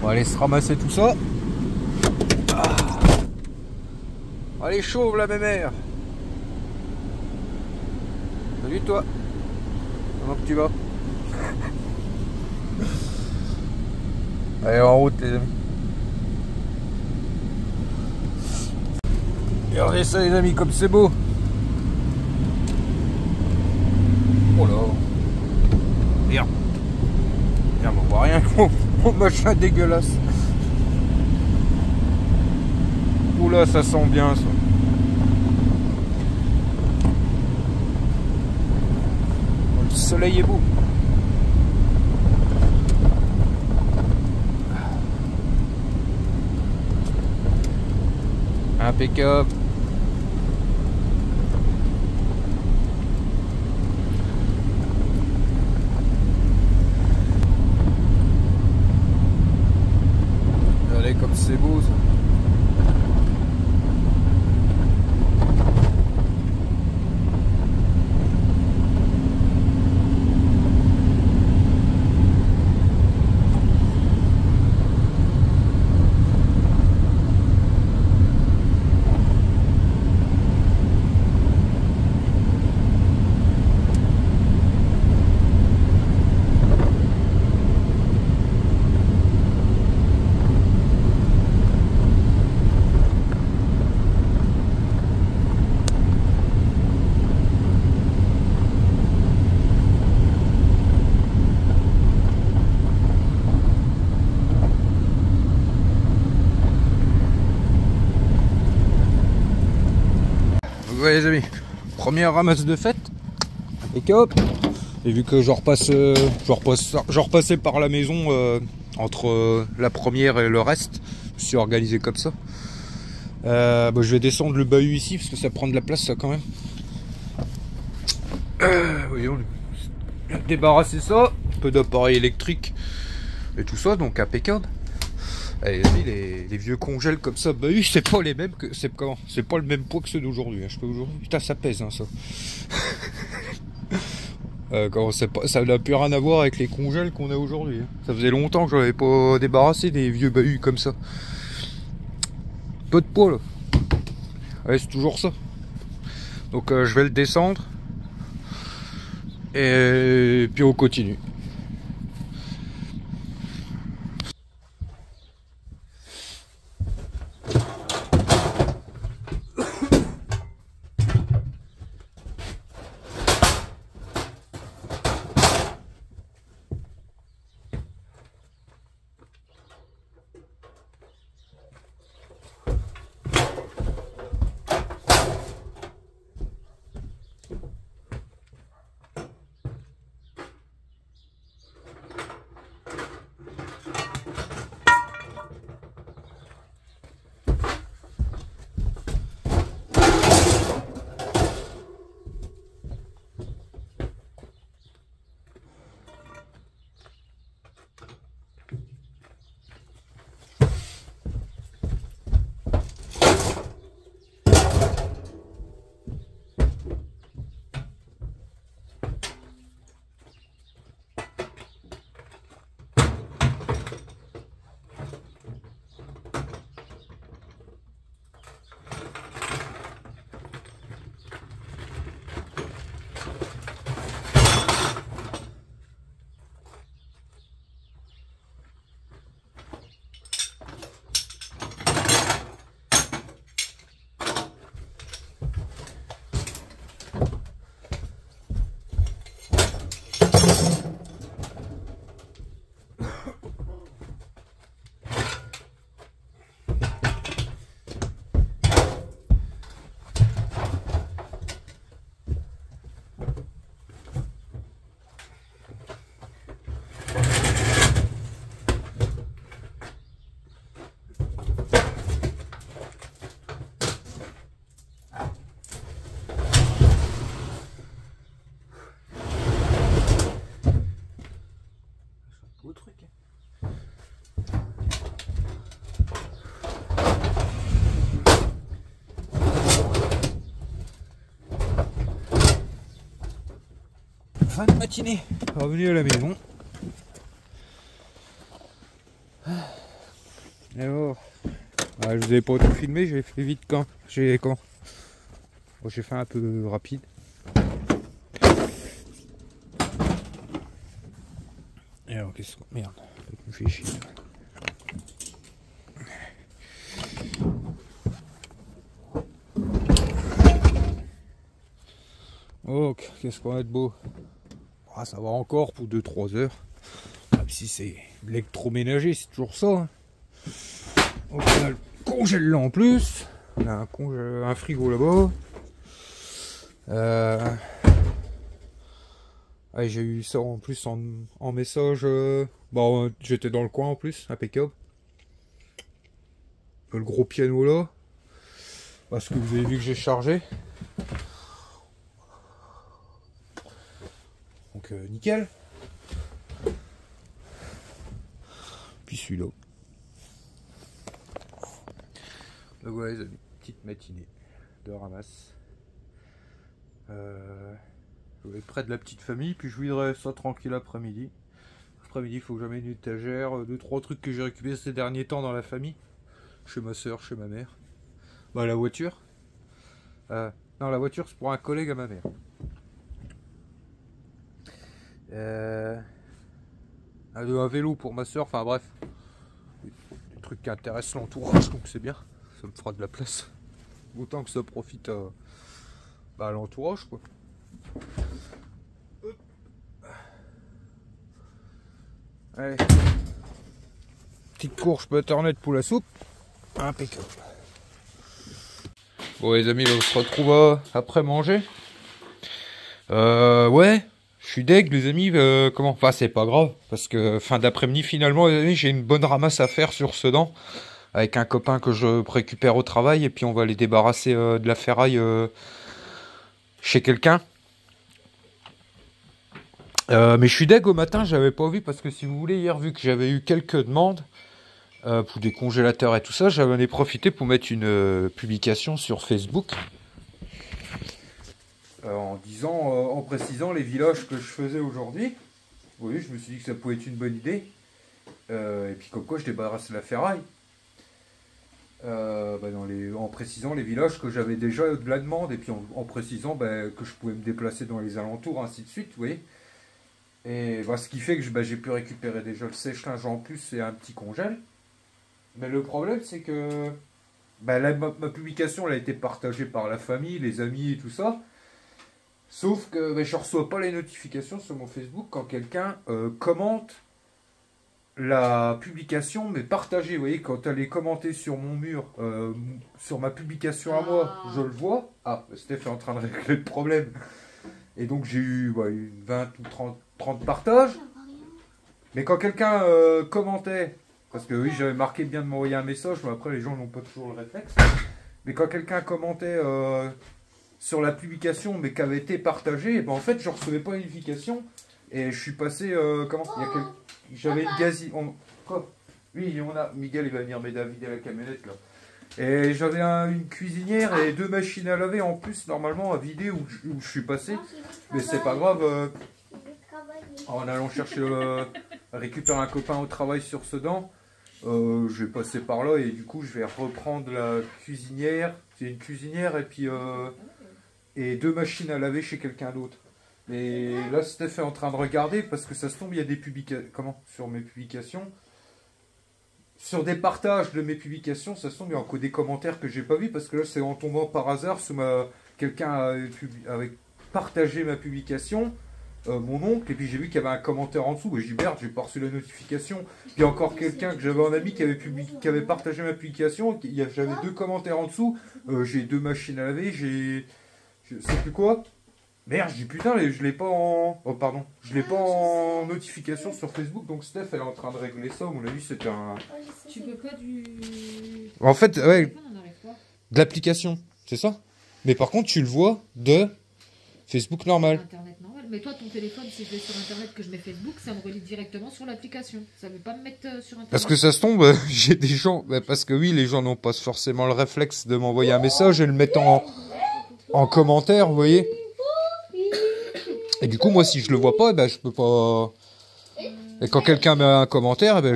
on va aller se ramasser tout ça. Ah. Allez, chauve la mémère. Salut toi. Comment que tu vas? Allez, en route les amis. Regardez ça les amis, comme c'est beau. Oh là. Regarde. Regarde, on voit rien. Mon machin dégueulasse. Oula, ça sent bien ça. Le soleil est beau. Impeccable. Regardez comme c'est beau ça. Ouais les amis, première ramasse de fête. Et hop. Et vu que je repassais par la maison entre la première et le reste, je suis organisé comme ça. Je vais descendre le bahut ici parce que ça prend de la place ça quand même. Voyons, débarrasser ça, un peu d'appareil électrique et tout ça, donc impeccable. Allez, les vieux congèles comme ça, bahut, c'est pas les mêmes que. C'est pas le même poids que ceux d'aujourd'hui. Hein, je peux aujourd'hui. Putain, ça pèse hein, ça. Ça n'a plus rien à voir avec les congèles qu'on a aujourd'hui. Hein. Ça faisait longtemps que je n'avais pas débarrassé des vieux bahuts comme ça. Peu de poids là. Ouais, c'est toujours ça. Donc je vais le descendre. Et puis on continue. fin de matinée. Revenu à la maison. Et alors, je vous avais pas tout filmé, j'ai fait vite quand. J'ai fait un peu rapide. Et alors qu'est-ce que... Merde, ça me fait chier. Oh, qu'est-ce qu'on a de beau. Ah, ça va encore pour 2-3 heures. Même si c'est l'électroménager, c'est toujours ça. Hein. Donc, on a le congèle là en plus. On a un frigo là-bas. Ah, j'ai eu ça en plus en message. Bon, j'étais dans le coin en plus, impeccable. Le gros piano là. Parce que vous avez vu que j'ai chargé. Donc nickel. Puis celui-là. Donc voilà les amis, petite matinée de ramasse. Je vais être près de la petite famille, puis je voudrais ça tranquille après-midi. Après-midi, il faut que j'amène une étagère, 2-3 trucs que j'ai récupérés ces derniers temps dans la famille. Chez ma soeur, chez ma mère. Bah la voiture. Non, la voiture c'est pour un collègue à ma mère. Un vélo pour ma soeur, enfin bref. Des trucs qui intéressent l'entourage, donc c'est bien. Ça me fera de la place. Autant que ça profite à l'entourage quoi. Allez. Petite courge Butternut pour la soupe. Impeccable. Bon les amis, là, on se retrouve après manger. Ouais, je suis deg les amis. Comment? Enfin c'est pas grave. Parce que fin d'après-midi finalement les amis, j'ai une bonne ramasse à faire sur Sedan. Avec un copain que je récupère au travail. Et puis on va les débarrasser de la ferraille chez quelqu'un. Mais je suis deg au matin, j'avais pas vu parce que si vous voulez, hier vu que j'avais eu quelques demandes pour des congélateurs et tout ça, j'en ai profité pour mettre une publication sur Facebook en précisant les villages que je faisais aujourd'hui. Vous voyez, je me suis dit que ça pouvait être une bonne idée. Et puis comme quoi je débarrasse la ferraille. En précisant les villages que j'avais déjà de la demande et puis en précisant que je pouvais me déplacer dans les alentours, ainsi de suite, vous voyez. Et ce qui fait que j'ai pu récupérer déjà le sèche-linge en plus et un petit congèle. Mais le problème c'est que ma publication elle a été partagée par la famille, les amis et tout ça. Sauf que je ne reçois pas les notifications sur mon Facebook quand quelqu'un commente la publication mais partagée. Vous voyez, quand elle est commentée sur mon mur, sur ma publication à moi, je le vois. Ah, Steph est en train de régler le problème. Et donc j'ai eu une 20 ou 30 partages. Mais quand quelqu'un commentait, parce que oui j'avais marqué bien de m'envoyer un message, mais après les gens n'ont pas toujours le réflexe. Mais quand quelqu'un commentait sur la publication mais qui avait été partagée, en fait je ne recevais pas une notification. Et je suis passé, j'avais une gazi... Quoi? Oui, Miguel il va venir m'aider à vider la camionnette là. Et j'avais une cuisinière et 2 machines à laver en plus normalement à vider où je suis passé. Mais c'est pas grave. En allant chercher récupérer un copain au travail sur Sedan, je vais passer par là et du coup je vais reprendre la cuisinière. C'est une cuisinière et puis et 2 machines à laver chez quelqu'un d'autre. Et là Steph est en train de regarder parce que ça se tombe, il y a des publications sur mes publications. Sur des partages de mes publications, ça se tombe, il y a encore des commentaires que j'ai pas vus parce que là c'est en tombant par hasard sous quelqu'un avait partagé ma publication, mon oncle, et puis j'ai vu qu'il y avait un commentaire en dessous, et j'ai dit merde, j'ai pas reçu la notification. Puis encore quelqu'un que j'avais un ami qui avait partagé ma publication, j'avais 2 commentaires en dessous, j'ai 2 machines à laver, je sais plus quoi. Merde, j'ai putain, je l'ai pas en... Oh pardon, je l'ai pas en notification sur Facebook, donc Steph elle est en train de régler ça, à mon avis c'était un... Tu peux pas du... En fait, ouais, de l'application, c'est ça. Mais par contre tu le vois de Facebook normal. Internet normal. Mais toi ton téléphone, si je vais sur Internet que je mets Facebook, ça me relie directement sur l'application. Ça veut pas me mettre sur Internet. Parce que ça se tombe, j'ai des gens... parce que oui, les gens n'ont pas forcément le réflexe de m'envoyer un message et le mettre en commentaire, vous voyez. Et du coup, moi, si je le vois pas, ben, je peux pas... Et quand quelqu'un met un commentaire, eh ben,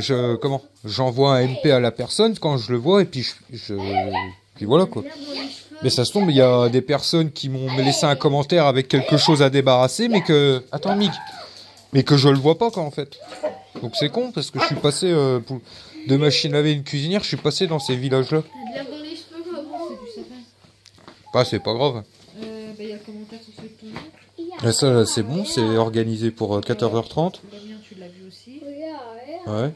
j'envoie un MP à la personne quand je le vois, et puis puis voilà, quoi. Mais ça se tombe, il y a des personnes qui m'ont laissé un commentaire avec quelque chose à débarrasser, mais que... Attends, Mig. Mais que je le vois pas, quoi, en fait. Donc c'est con, parce que je suis passé de machine à laver une cuisinière, je suis passé dans ces villages-là. T'as de l'herbe dans les cheveux, maman. C'est du sapin. Bah, c'est pas grave. Il y a le commentaire sur celui de ton oncle. Et ça, là, c'est bon, c'est organisé pour 14h30. Le mien, tu l'as vu aussi. Ouais.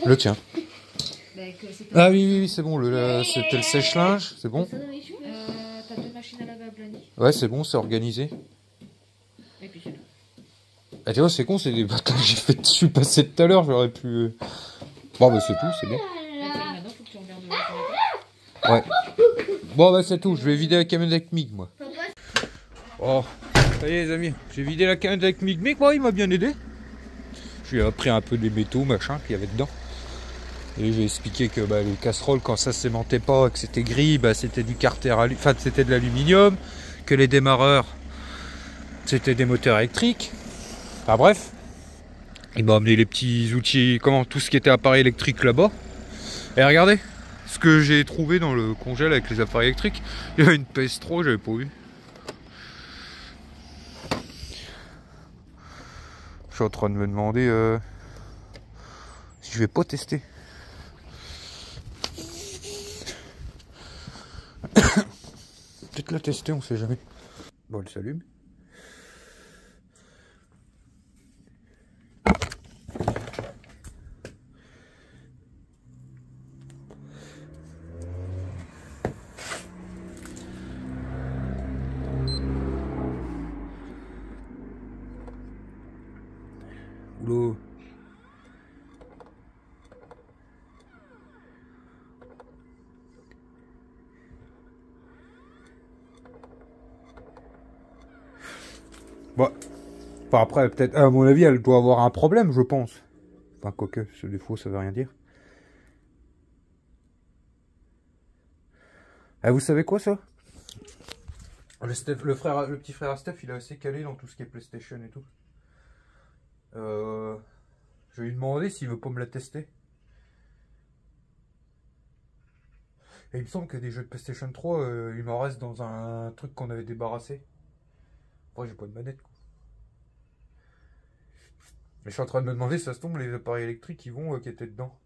Le tien. Ah oui, oui, oui, c'est bon, c'était le sèche-linge, c'est bon. T'as 2 machines à laver à Blagny. Ouais, c'est bon, c'est organisé. Et puis c'est tout. Ah, tu vois, c'est con, c'est des batailles que je suis passé tout à l'heure, j'aurais pu... Bon, bah c'est tout, c'est bien. Maintenant, faut que tu regardes le Ouais. Bon, bah c'est tout, je vais vider la camionnette avec Mig, moi. Oh, ça y est les amis, j'ai vidé la camionnette avec Mig. Mig, moi, il m'a bien aidé. Je lui ai appris un peu des métaux, machin, qu'il y avait dedans. Et j'ai expliqué que bah, les casseroles, quand ça s'aimantait pas, que c'était gris, bah, c'était du carter, enfin c'était de l'aluminium, que les démarreurs, c'était des moteurs électriques. Enfin bref, il m'a amené les petits outils, tout ce qui était appareil électrique là-bas. Et regardez, ce que j'ai trouvé dans le congèle avec les appareils électriques. Il y avait une PS3, j'avais pas vu. Je suis en train de me demander si je vais pas tester. Peut-être la tester, on sait jamais. Bon, elle s'allume. Oula. Bon. Enfin, après, peut-être, à mon avis, elle doit avoir un problème, je pense. Enfin, quoique, ce défaut, ça veut rien dire. Ah, vous savez quoi, ça? Le petit frère à Steph, il est assez calé dans tout ce qui est PlayStation et tout. Je vais lui demander s'il veut pas me la tester. Et il me semble que des jeux de PlayStation 3, il m'en reste dans un truc qu'on avait débarrassé. Après, j'ai pas de manette, quoi. Mais je suis en train de me demander si ça se tombe, les appareils électriques, ils vont qui étaient dedans.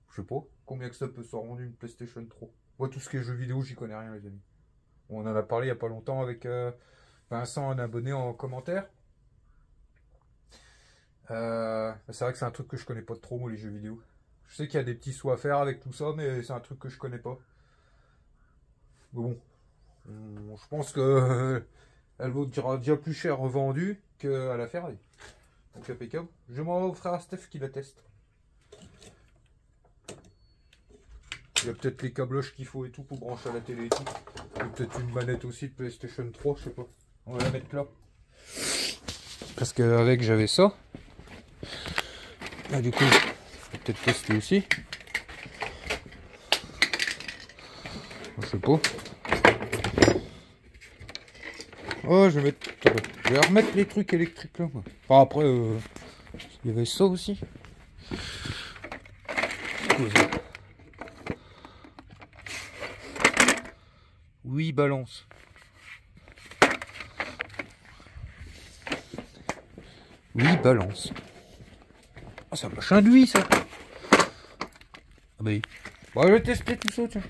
Je sais pas. Combien que ça peut se rendre une PlayStation 3? Moi, tout ce qui est jeux vidéo, j'y connais rien, les amis. On en a parlé il y a pas longtemps avec Vincent, un abonné en commentaire. C'est vrai que c'est un truc que je connais pas trop, moi, les jeux vidéo. Je sais qu'il y a des petits sous à faire avec tout ça, mais c'est un truc que je connais pas. Mais bon, je pense que elle vaudra déjà plus cher revendue qu'à la Ferrari. Donc impeccable. Je m'en vais au frère Steph qui la teste. Il y a peut-être les câblages qu'il faut et tout pour brancher à la télé et tout. Il y a peut-être une manette aussi de PlayStation 3, je sais pas. On va la mettre là. Parce qu'avec j'avais ça. Ah, du coup, je vais peut-être tester aussi. Je sais pas. Oh, je vais remettre les trucs électriques là. Moi. Enfin, après, il y avait ça aussi. Oui, balance. Oui, balance. Ah, c'est un machin de lui, ça. Ah, bah oui. Bon, je vais tester tout ça, tiens.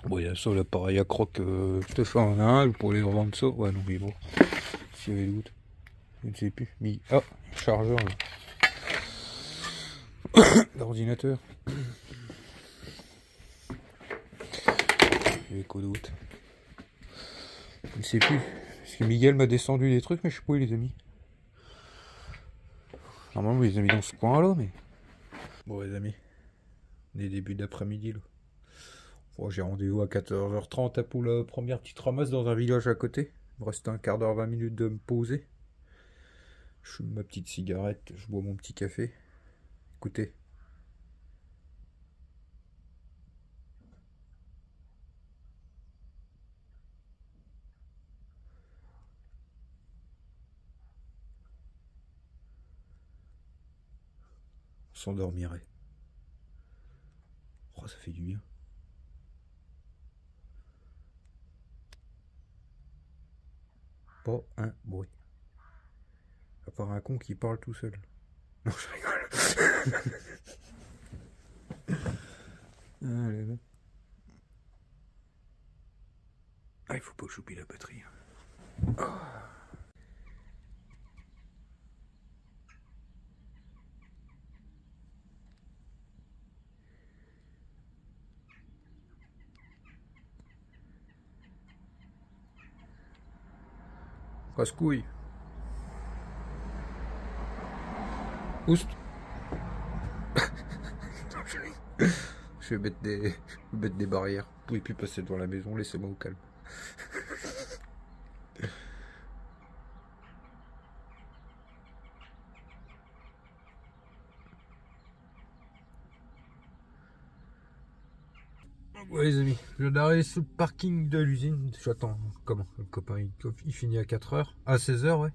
Bon, il y a ça, l'appareil à croque. Stéphane en a un, pour les revendre ça. Ouais, non, mais bon. S'il y avait d'autres. Je ne sais plus. Mais... Ah, chargeur, là. L'ordinateur. Il y avait quoi d'autre? Je ne sais plus. Parce que Miguel m'a descendu des trucs, mais je sais pas où il les a mis. Normalement, il les a mis dans ce coin-là, mais... Bon, les amis. On est début d'après-midi, là. Bon, j'ai rendez-vous à 14h30 pour la première petite ramasse dans un village à côté. Il me reste un quart d'heure, 20 minutes de me poser. Je fume ma petite cigarette, je bois mon petit café. Écoutez. s'endormirait. Oh, ça fait du bien. Pas un bruit. À part un con qui parle tout seul. Non, je rigole. Allez, là. Ah, il faut pas choper la batterie. Oh. Casse-couille. Oust. Je vais mettre des barrières. Vous pouvez plus passer devant la maison, laissez-moi au calme. Ouais les amis, je viens d'arriver sur le parking de l'usine. J'attends, comment, le copain il finit à 4h, à 16h ouais.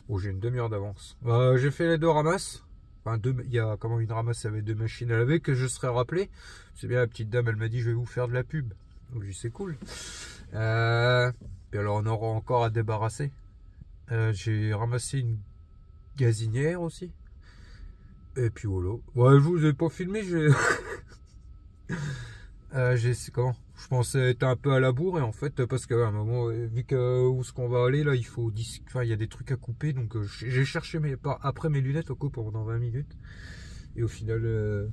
Bon, j'ai une demi-heure d'avance. J'ai fait les 2 ramasses. Enfin, il y a comment une ramasse avec 2 machines à laver que je serais rappelé. C'est bien, la petite dame, elle m'a dit je vais vous faire de la pub. Donc j'ai dit c'est cool. Puis alors on aura encore à débarrasser. J'ai ramassé une gazinière aussi. Et puis voilà. Ouais, je vous ai pas filmé, comment je pensais être un peu à la bourre et en fait parce qu'à un moment vu que où est-ce qu'on va aller là il faut enfin il y a des trucs à couper donc j'ai cherché après mes lunettes au coup pendant 20 minutes et au final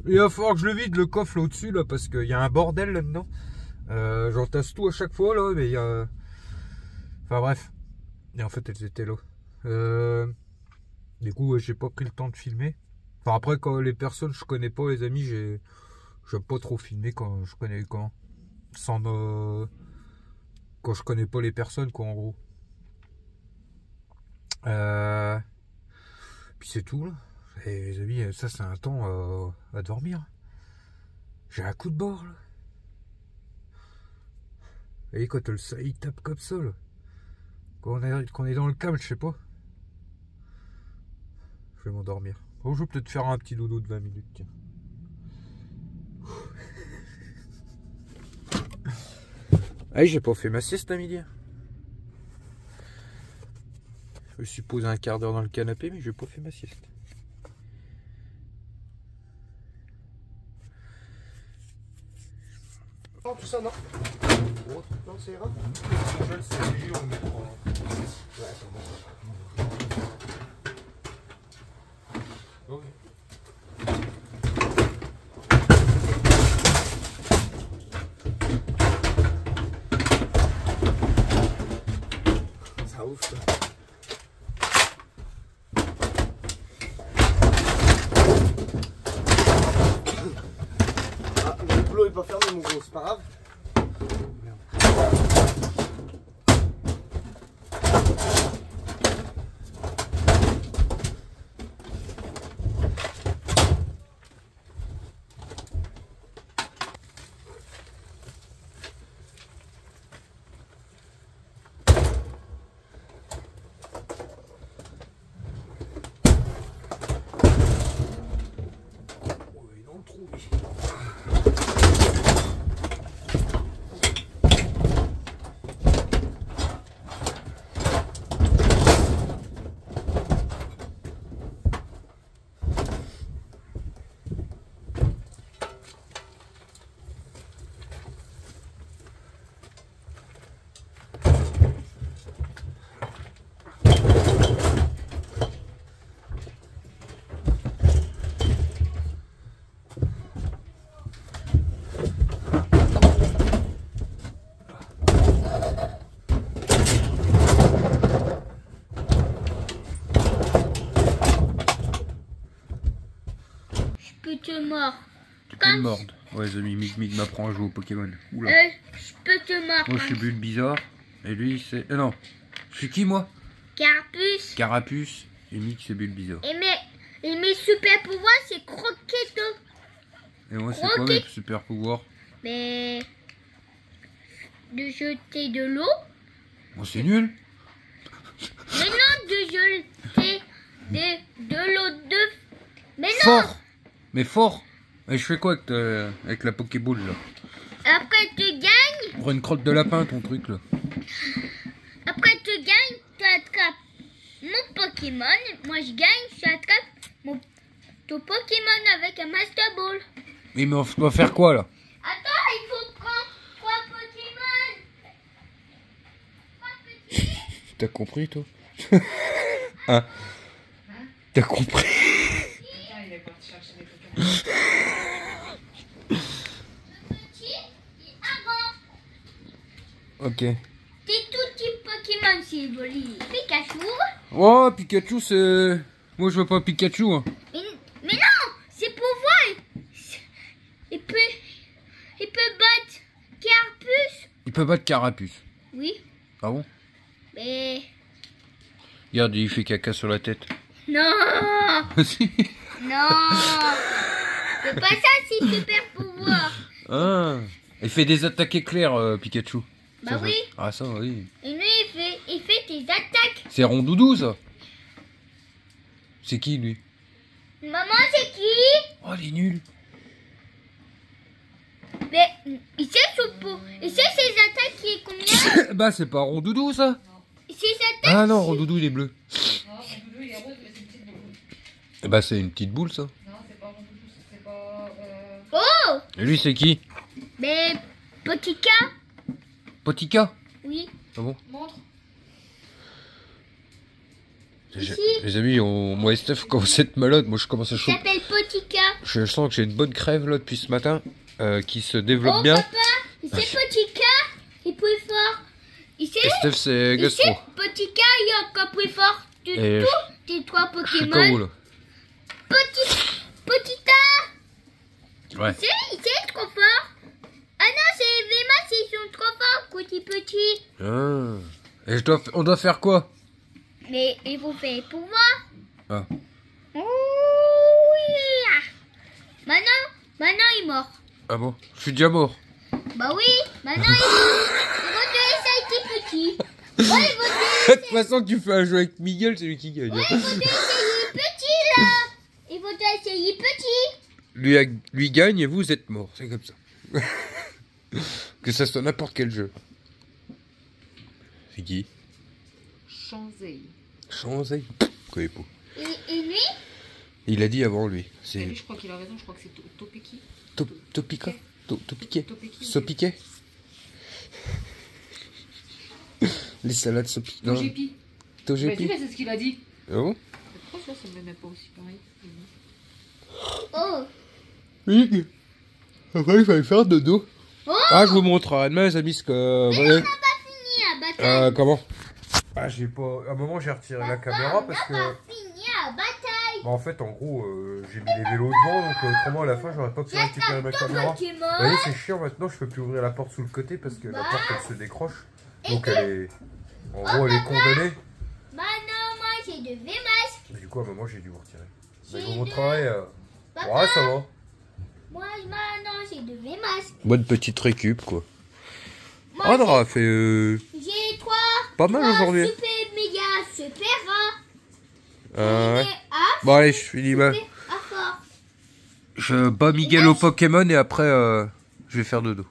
il va falloir que je le vide le coffre là au-dessus là parce qu'il y a un bordel là-dedans. J'entasse tout à chaque fois là mais il y a enfin bref et en fait elles étaient là du coup j'ai pas pris le temps de filmer. Enfin après quand les personnes je connais pas les amis j'aime pas trop filmer quand je connais quand je connais pas les personnes quoi en gros. Puis c'est tout là. Et les amis, ça c'est un temps à dormir. J'ai un coup de bord là. Vous voyez quand le soleil tape comme ça là. Quand on est dans le calme, je sais pas. Je vais m'endormir. Oh, je vais peut-être faire un petit dodo de 20 minutes tiens. Ah, j'ai pas fait ma sieste à midi. Je me suis posé un quart d'heure dans le canapé, mais j'ai pas fait ma sieste. Non, tout ça, non. Non, ça ira. Je le sais, on met ok. Ça ouf, ça. Ah, le boulot est pas fermé, mon gros, c'est pas grave. peux te mordre. Tu peux me mordre. Ouais, les amis, Mig m'apprend à jouer au Pokémon. Oula. Je peux te mordre. Moi, je suis Bulbizarre. Et lui, c'est. non. Je suis qui, moi? Carapuce. Carapuce. Et Mig, c'est Bulbizarre. Et mes super pouvoirs, c'est croqueto. Et moi, c'est quoi mes super pouvoirs? Mais. De jeter de l'eau. Bon, c'est nul. Mais non, de jeter de l'eau de. Mais non! Fort! Mais fort. Et je fais quoi avec la Pokéball là? Après, tu gagnes. Pour une crotte de lapin ton truc là. Après, tu gagnes, tu attrapes mon Pokémon. Moi, je gagne, tu attrapes ton Pokémon avec un Master Ball. Mais on va faire quoi là? Attends, il faut prendre 3 Pokémon. 3 petits. T'as compris toi? Hein? T'as compris? Attends, il est parti chercher les Pokémon. Petit et avant. Ok. Tes tout petits Pokémon, c'est joli. Pikachu. Oh, Pikachu, c'est... Moi, je veux pas Pikachu. Hein. Mais non, c'est pour voir. Il peut battre Carapuce. Il peut battre Carapuce. Oui, Ah bon? mais... Regarde, il fait caca sur la tête. Non, Si. non. C'est pas ça, c'est super pouvoir. Ah. Il fait des attaques éclairs, Pikachu. Bah Ça, oui. Ah, ça, oui. Et lui, il fait des attaques. C'est Rondoudou, ça. C'est qui, lui? Maman, c'est qui? Oh, il est nul. Mais il sait ses attaques qui est combien? Bah, c'est pas Rondoudou, ça. Ses attaques. Ah non, Rondoudou, il est bleu. Non, Rondoudou, il est rose, mais c'est une petite boule. Bah, c'est une petite boule, ça. Non, c'est pas Rondoudou, c'est pas... Oh, Et lui, c'est qui? mais petit cas. Potika. Oui. Ah bon? Montre. Ici. Les amis, moi et Steph commence à être malade. Moi, je commence à Il chaud. s'appelle Potika. Je sens que j'ai une bonne crève, là, depuis ce matin. Qui se développe Oh bien. papa, il sait Potika, il est plus fort. Il sait, Et Steph, c'est il gastro. sait Potika, il est encore plus fort. Du Et tout, tes 3 Je suis comme vous, Pokémon. là. Potita, Ouais. il sait trop fort. Ah non, c'est Vémas, ils sont trop forts, petit. Ah. Et on doit faire quoi? Mais il faut faire pouvoir. Ah. Oh oui. Maintenant il est mort. Ah bon? Je suis déjà mort. Bah oui, maintenant il va te laisser tes petits. Ouais, il va te De toute façon, tu fais un jeu avec Miguel, c'est lui qui gagne. Ouais, il faut t'essayer petit là. Il faut t'essayer petit. Lui gagne et vous êtes mort. C'est comme ça. Que ça soit n'importe quel jeu. C'est qui? Chanzei. Chanzei. Connais pas. Et lui? Il a dit avant lui. Et C'est lui, je crois qu'il a raison, je crois que c'est Topeki. Topika. Topiquet. Topeki. Sopiquet. Les salades sopiquet. Non. Togepi. Bah, tu Togepi. sais, c'est ce qu'il a dit. Ah bon? Pourquoi ça me met pas aussi pareil? Oh. Oui. Après, il fallait faire dodo. Oh. Ah, je vous montre à demain, les amis, ce que... Mais on n'a pas fini à bataille. comment? Ah, j'ai pas... À un moment, j'ai retiré la caméra parce que... On n'a pas fini à bataille. Bah, en fait, en gros, j'ai mis les vélos devant, donc autrement, à la fin, j'aurais pas pu récupérer ma caméra. Vous voyez, Pokémon. c'est chiant, maintenant, je peux plus ouvrir la porte sous le côté parce que la Bah. porte, elle se décroche. Donc, elle est... En gros, elle est condamnée. Bah non, moi j'ai de Vémasque. Du coup, à un moment, j'ai dû vous retirer. Mais J'ai je vous deux. travail... Papa. Ouais, ça va. Moi maintenant j'ai de Vémasque. Bonne petite récup, quoi. Moi Ah, on aura fait j'ai 3. pas mal aujourd'hui. Super méga super rare. Ouais. Et A Bon, allez, je finis ma... super à fort. Je bats Miguel au Pokémon et après, je vais faire dodo.